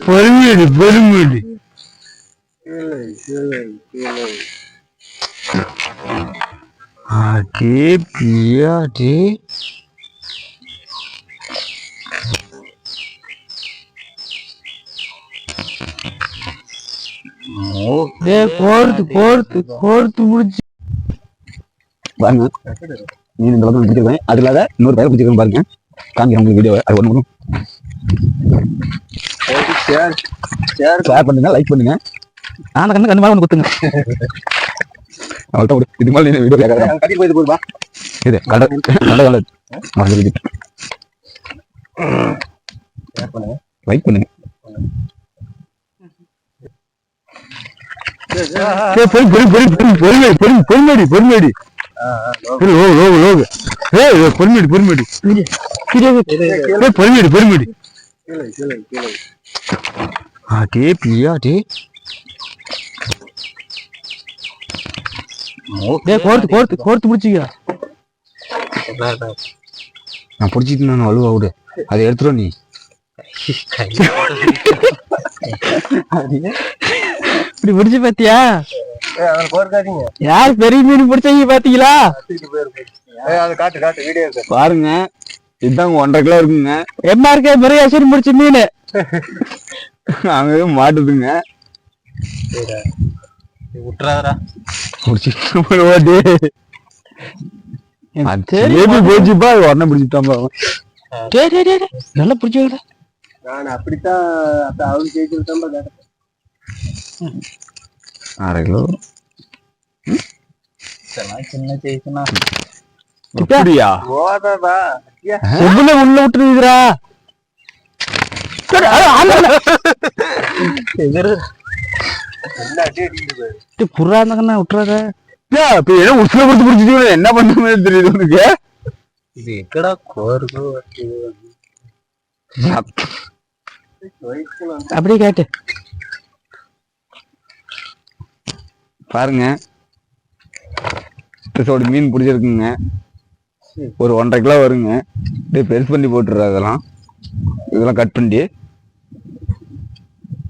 பொறுமையடி கோர்த்து முடிச்சு பாருங்க. நீ இந்த அளவுக்கு பிடிச்சிருக்கேன். அது இல்லாத இன்னொரு பேரை பிடிச்சிருக்கேன் பாருங்க. காமிக்கிறேன் உங்களுக்கு வீடியோ. அது ஒன்று ஷேர் பண்ணுங்க, லைக் பண்ணுங்க. ஆனா கண்ணு மேலே ஒன்று குத்துங்க. அவள்கிட்ட இது மாதிரி நீ வீடியோ கேட்கறேன். கட்டி போயிட்டு போயிருப்பா. இது நல்ல லைக் பண்ணுங்க. பொறுமையடி கோர்த்து பிடிச்சிக்க. நான் பிடிச்சிட்டு நான் வலுவா விடு. அதை எடுத்துரும் நீ. இப்படி பிடிச்சு பாத்தியா? யார் பெரிய மீன் பிடிச்சீங்க பாத்தீங்களா? பாருங்க, இதுதாங்க 1.5 கிலோ இருக்குங்க. என்ன இருக்க பெரிய அசரி முடிச்ச மீன் அங்க மாட்டுதுங்க. போச்சுப்பா, உடனே பிடிச்சிட்டான். நல்லா பிடிச்ச நான் அப்படித்தான் அவன் ஜெயிச்சுட்டான். 1/2 கிலோ சின்ன ஜெயிச்சுனா அப்படியா? உள்ள விட்டுருக்குறா. புறா இருந்தா விட்டுறாத. உசுல கொடுத்து பிடிச்சிட்டு என்ன பண்ணுறது தெரியுது உனக்கு? இது எக்கடா கோருக்கு அப்படியே கேட்டு பாருங்க. மீன் பிடிச்சிருக்குங்க. ஒரு 1.5 கிலோ வருங்க. பெருசு பண்ணி போட்டுற. இதெல்லாம் கட் பண்ணி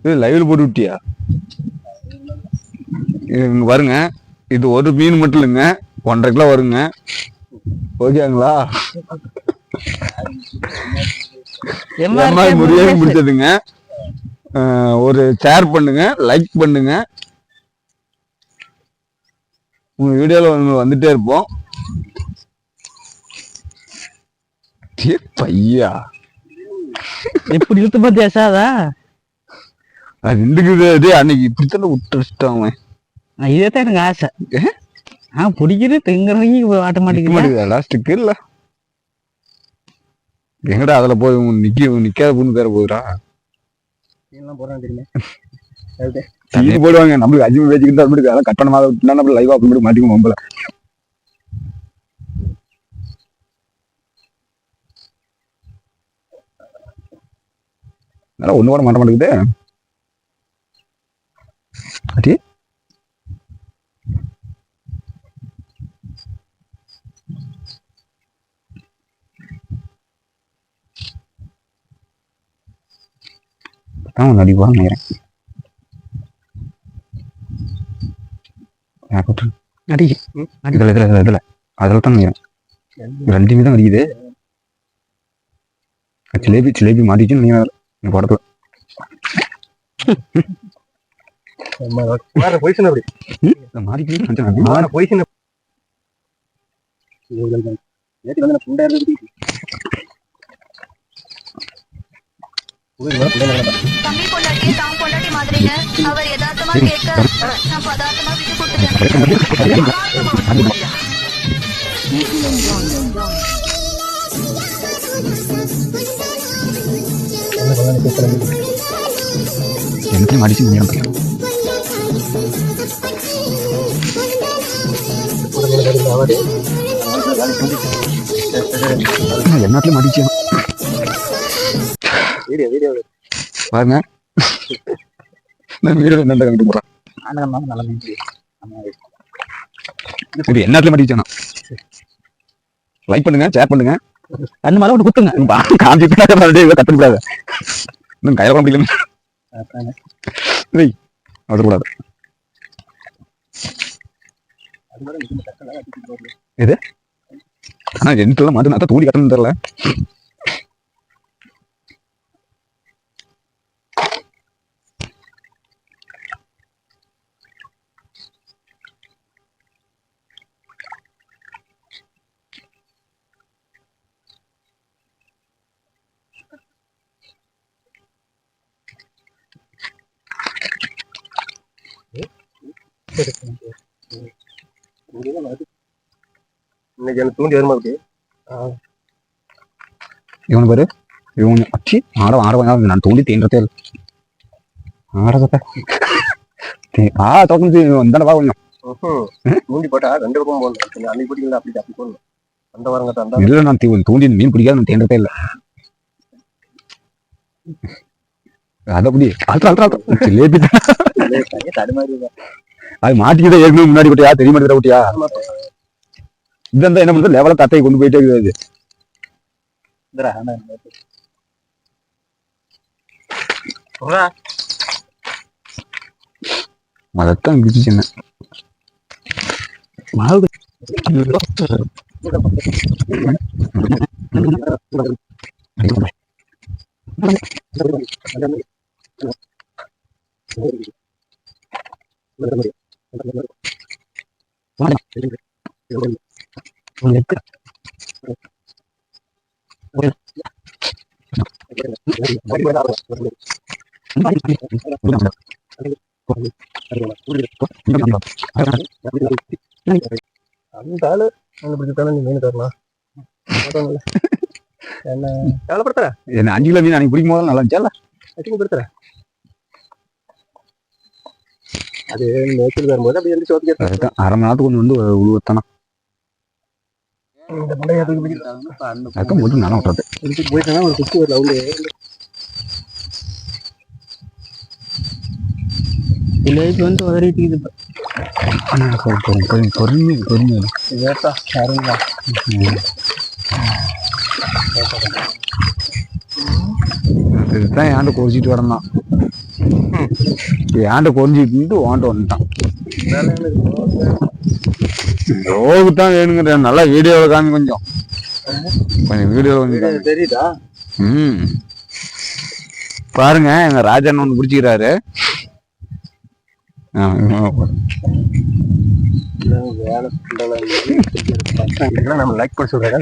இது லைவ்ல போட்டு விட்டியா? வருங்க. இது ஒரு மீன் மட்டும் இல்லைங்க, 1.5 கிலோ வருங்க. ஓகேங்களா? முடியாது முடிச்சதுங்க. ஒரு ஷேர் பண்ணுங்க, லைக் பண்ணுங்க. உங்க வீடியோல வந்துட்டே இருப்போம். பையா எப்படி இழுத்து பார்த்தியா சாதா? அது இருந்துக்குது. அன்னைக்கு இப்படித்தானே விட்டுட்டாங்க. இதேதான் எனக்கு ஆசை. பிடிக்கிறது திங்குறவங்க ஆட்ட மாட்டேங்குது. லாஸ்ட்டுக்கு இல்ல எங்கடா அதுல போய் நிக்காத பொண்ணு பேர போயிடா போடுவாங்க. நம்மளுக்கு அஜிம பேச்சுக்கிட்டு அதெல்லாம் கட் பண்ண மாதிரி லைவா அப்படி மாட்டிக்கும். மொம்பல அதெல்லாம் ஒண்ணு கூட மாட்ட மாட்டேங்குது. அடி தான் அடிப்பாங்க நினைக்கிறேன். இதுல அதில் தான் நினைக்கிறேன். 2 தான் அடிக்குது. சிலேபி மாட்டிச்சுன்னு நினைக்கிறேன் படத்துல. தம்பி பொண்டாட்டியே தான் பொண்டாட்டி மாதிரின்னு அவர் யதார்த்தமா கேட்க நான் பதார்த்தமா விட்டு கொடுத்துட்டேன். எனக்கு மடிச்சு எல்லாத்துலயும் மாட்டிச்சு வீடியோ பாருங்க. வீடியோ என்ன கண்டு போறான் நல்ல இது எல்லாத்துலயும் மாட்டிச்சானா. லைக் பண்ணுங்க, ஷேர் பண்ணுங்க, கண்ணு மேல ஒன்று குத்துங்க. காஞ்சி கட் பண்ணக்கூடாது. இன்னும் கையில முடியல கூடாது. இது ஆனா எல்லாம் மாட்டு தூடி கட்டணும் தெரியல. இன்னைக்கு எனக்கு தூண்டி வருமா அப்படி இவனு பாரு, இவன் அச்சி நான் தூண்டி தீன்றதே இல்லை. ஆடப்ப வந்தாடா கொஞ்சம் தூண்டி போட்டா 2 பக்கம் போடணும். அன்னைக்கு பிடிக்கல, அப்படி போடணும். அந்த வாரங்க அந்த இல்லை, நான் தூண்டி மீன் பிடிக்காது, நான் தீன்றதே இல்லை. அது அப்படி ஜிலேபி அது மாட்டிக்கிட்ட ஏற்கனவே முன்னாடி போட்டியா தெரிய மாட்டேங்கிற போட்டியா. இதுதான் என்ன பண்றது, லெவல தட்டையை கொண்டு போயிட்டே இருக்காது. அதைத்தான் பிடிச்சு மாவு அந்த ஆளு பிடிச்சாலும் நீ மீன் தரலாம். என்ன கவலைப்படுத்துற? என்ன 5 கிலோ மீன் அன்னைக்கு பிடிக்கும் போது நல்லா இருந்துச்சா? அதிகப்படுத்துற அது நேற்று வரும்போது அப்படி எந்த சோத்துக்கு 1/2 மணி நேரத்துக்கு கொண்டு வந்து உழுவத்தானா நல்லா விட்டுறது போயிட்டா ஒரு குச்சி வரல. அவங்க வில்லேஜ் வந்து உதறிட்டு பொறுமை வேட்டா அருங்கா இதுதான் ஏன்ட குறிச்சிட்டு வரந்தான். ஏன்ட குறிஞ்சிட்டு ஓன்ட்டு வந்துட்டான். ரோகுதான் வேணுங்கிற நல்லா வீடியோவில் காமி கொஞ்சம் வீடியோவில் கொஞ்சம் தெரியுதா? பாருங்க, எங்க ராஜன் ஒன்று பிடிச்சிக்கிறாரு. நம்ம லைக் பண்ண சொல்றாங்க,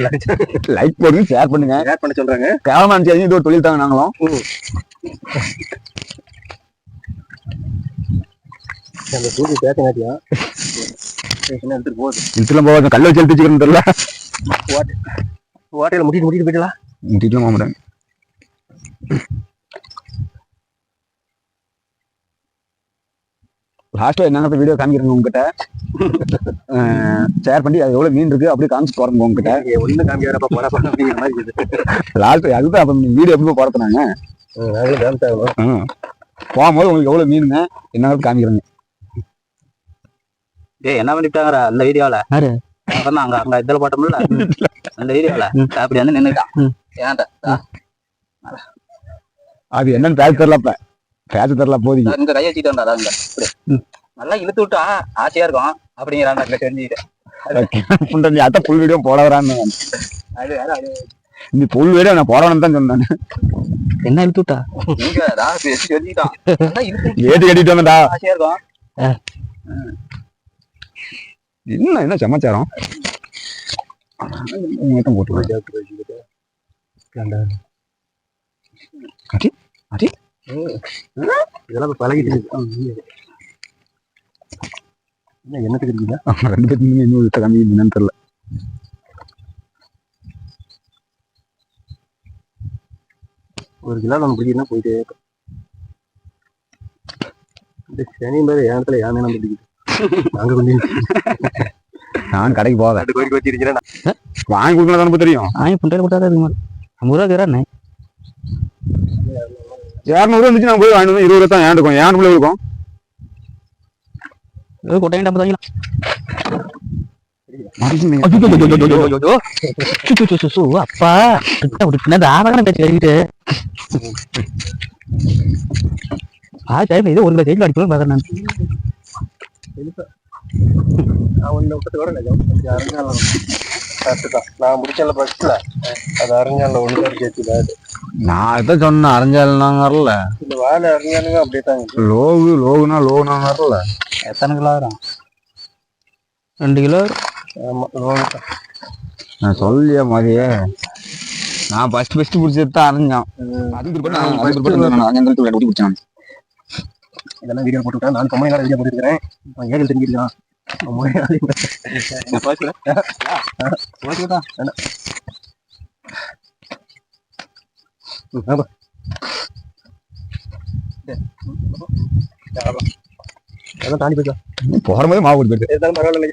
லைக் போடுங்க, ஷேர் பண்ணுங்க, ஷேர் பண்ண சொல்றாங்க. கேமராமேன் சரி, இது ஒரு தொழில் தாங்க நாங்களும். அந்த தூக்கி பேசினாட்டியா எடுத்துட்டு போகுது. இதுலாம் போக கல்ல வச்சு எடுத்துக்கிறேன்னு தெரியல. ஓட்டையில முடிட்டு போயிடலாம். முட்டிட்டுலாம் போக மாட்டேன். லாஸ்ட்ல என்னங்க வீடியோ காமிக்கிறேங்க உங்ககிட்ட. ஷேர் பண்ணி அது எவ்வளவு மீன் இருக்கு அப்படியே காமிச்சு போறேங்க உங்ககிட்ட. ஒண்ணு காமிக்கிறப்ப போற அப்படிங்கிற மாதிரி இருக்குது லாஸ்ட். அதுதான் அப்ப வீடியோ எப்படி போறதுனாங்க போகும்போது உங்களுக்கு எவ்வளவு மீனுங்க என்ன காமிக்கிறேங்க. என்ன பண்ணிட்டாங்க அந்த வீடியோல அங்க அங்க இதுல போட்டோம்ல அந்த வீடியோல அப்படி வந்து நின்னுட்டான். ஏன்டா அது என்னன்னு பேச தெரியலப்ப பேச தெரியல போதிக்கு இங்க கையை வச்சுட்டான்டா. நல்லா இழுத்து விட்டா ஆசையா இருக்கும் அப்படிங்கிறான் தெரிஞ்சுக்கிட்டேன். அத்த புல் வீடியோ போட வரான்னு இந்த புல் வீடியோ நான் போடணும்னு தான் சொன்னேன். என்ன இழுத்து விட்டா ஏட்டு கட்டிட்டு வந்தா ஆசையா இருக்கும். என்ன சமாச்சாரம் போட்டு இதெல்லாம் பழகிட்டு என்னத்துக்கு இருக்குதா? 2 பேருக்கு இன்னும் கம்மி என்னன்னு தெரியல. ஒரு கிலோ நம்ம பிடிக்கணும் போயிட்டே சனி மாதிரி இடத்துல யானை நம்ம பிடிக்குது. நாங்க கொஞ்சம் நான் கடைக்கு போவேன். கோரிக்கை வச்சிருக்கிறேன். வாங்கி கொடுக்கலாம் தானே தெரியும். வாங்கி புண்டையில கொடுத்தா அது மாதிரி 50 ரூபா கேட்கறானே. 200 இருந்துச்சு நான் போய் வாங்கிட்டு 20 தான் ஏன் இருக்கும். ஏன் இருக்கும் கொட்டையும் டம்பு தாங்கலாம். அப்பா ஆதாரம் பேச்சு கழிக்கிட்டு டைம்ல இது 1 கிலோ ஜெயில அடிக்கணும் பாக்குறேன் நான். நான் முடிச்சல பஸ்ல அது அறிஞால ஒண்ணு கேட்குது. நான் இதான் சொன்னேன் அறிஞ்சாலுனாங்கறல இந்த வாழை அறிஞானுங்க அப்படியே தாங்க. லோகுனா வரல. எத்தனை கிலோ வரும்? 2 கிலோ. ஆமா லோகு. நான் சொல்லியா மாதிரியே நான் ஃபர்ஸ்ட் பிடிச்சது தான் அறிஞ்சான். இதெல்லாம் வீடியோ போட்டுவிட்டேன். நான் கம்பெனிக்கார வீடியோ போட்டுருக்கிறேன். ஏகல் தெரிஞ்சிருக்கான். தாண்டி போயிடலாம். போகும்போது மாவு கொடுத்து இருந்தாலும் பரவாயில்ல.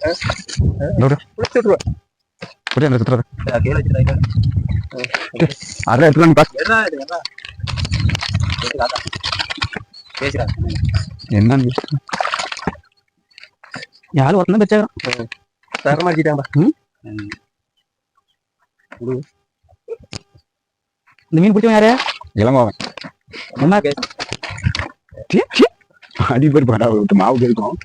என்னன்னு யாரும் ஒருத்தன் வச்சாங்க தரமாக்கிட்டாங்க. இந்த மீன் பிடிச்சவன் யாரு? இளங்கோவன். என்ன அடி பேர் மாவு இருக்கும்.